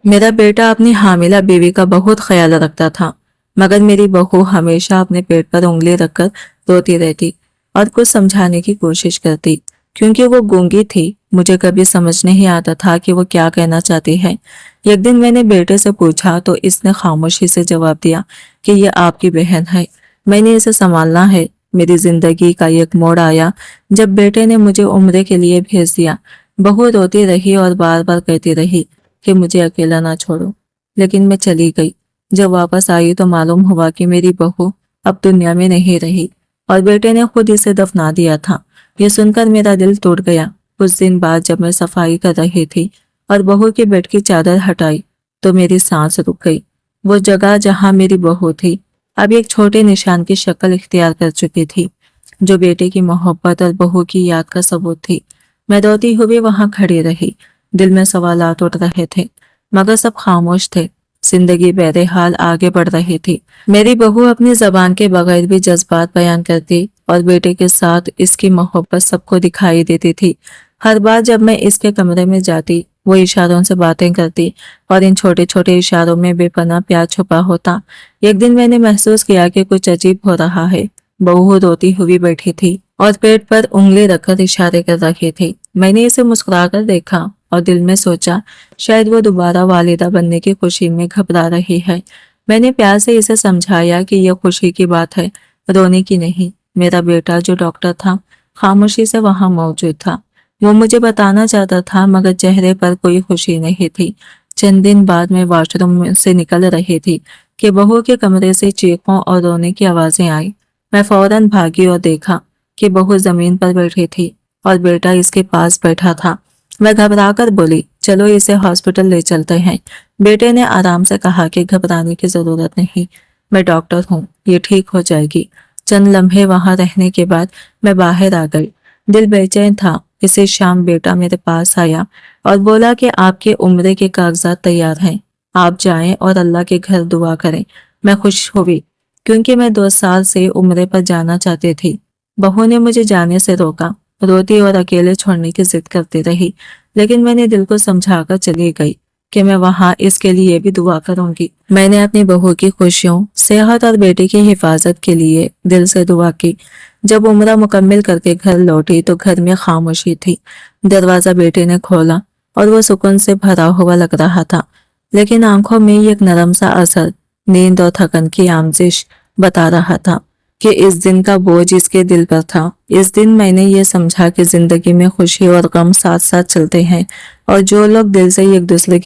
मेरा बेटा अपनी हामिला बीवी का बहुत ख्याल रखता था, मगर मेरी बहू हमेशा अपने पेट पर उंगली रखकर रोती रहती और कुछ समझाने की कोशिश करती। क्योंकि वो गूंगी थी, मुझे कभी समझ नहीं आता था कि वो क्या कहना चाहती है। एक दिन मैंने बेटे से पूछा तो इसने खामोशी से जवाब दिया कि ये आपकी बहन है, मैंने इसे संभालना है। मेरी जिंदगी का एक मोड़ आया जब बेटे ने मुझे उम्रे के लिए भेज दिया। बहू रोती रही और बार बार कहती रही कि मुझे अकेला ना छोड़ो, लेकिन मैं चली गई। जब वापस आई तो मालूम हुआ कि मेरी बहू अब दुनिया में नहीं रही और बेटे ने खुद इसे दफना दिया था। ये सुनकर मेरा दिल टूट गया। कुछ दिन बाद जब मैं सफाई कर रही थी और बहू के बेड की चादर हटाई तो मेरी सांस रुक गई। वो जगह जहां मेरी बहू थी अब एक छोटे निशान की शक्ल इख्तियार कर चुकी थी, जो बेटे की मोहब्बत और बहू की याद का सबूत थी। मैं रोती हुई वहां खड़ी रही। दिल में सवालात उठ रहे थे, मगर सब खामोश थे। जिंदगी बहरहाल आगे बढ़ रही थी। मेरी बहू अपनी जबान के बगैर भी जज्बात बयान करती और बेटे के साथ इसकी मोहब्बत सबको दिखाई देती थी। हर बार जब मैं इसके कमरे में जाती, वो इशारों से बातें करती और इन छोटे छोटे इशारों में बेपनाह प्यार छुपा होता। एक दिन मैंने महसूस किया कि कुछ अजीब हो रहा है। बहू रोती हुई बैठी थी और पेट पर उंगली रखकर इशारे कर रही थी। मैंने इसे मुस्कुराकर देखा और दिल में सोचा शायद वो दोबारा वालिदा बनने की खुशी में घबरा रही है। मैंने प्यार से इसे समझाया कि यह खुशी की बात है, रोने की नहीं। मेरा बेटा जो डॉक्टर था खामोशी से वहां मौजूद था। वो मुझे बताना चाहता था, मगर चेहरे पर कोई खुशी नहीं थी। चंद दिन बाद मैं वॉशरूम से निकल रही थी कि बहू के कमरे से चीखों और रोने की आवाजें आई। मैं फौरन भागी और देखा कि बहू जमीन पर बैठी थी और बेटा इसके पास बैठा था। मैं घबराकर बोली, चलो इसे हॉस्पिटल ले चलते हैं। बेटे ने आराम से कहा कि घबराने की जरूरत नहीं, मैं डॉक्टर हूँ, ये ठीक हो जाएगी। चंद लम्हे वहां रहने के बाद मैं बाहर आ गई। दिल बेचैन था। इसी शाम बेटा मेरे पास आया और बोला कि आपके उम्रे के कागजात तैयार हैं, आप जाएं और अल्लाह के घर दुआ करें। मैं खुश हुई क्योंकि मैं 2 साल से उम्रे पर जाना चाहती थी। बहू ने मुझे जाने से रोका, रोती और अकेले छोड़ने की जिद करती रही, लेकिन मैंने दिल को समझाकर चली गई कि मैं वहां इसके लिए भी दुआ करूंगी। मैंने अपनी बहू की खुशियों, सेहत और बेटे की हिफाजत के लिए दिल से दुआ की। जब उम्रा मुकम्मिल करके घर लौटी तो घर में खामोशी थी। दरवाजा बेटे ने खोला और वो सुकून से भरा हुआ लग रहा था, लेकिन आंखों में एक नरम सा असर, नींद और थकन की आमजिश बता रहा था कि इस दिन का बोझ इसके दिल पर था। इस दिन मैंने ये समझा कि जिंदगी में खुशी और गम साथ साथ चलते हैं और जो लोग दिल से एक दूसरे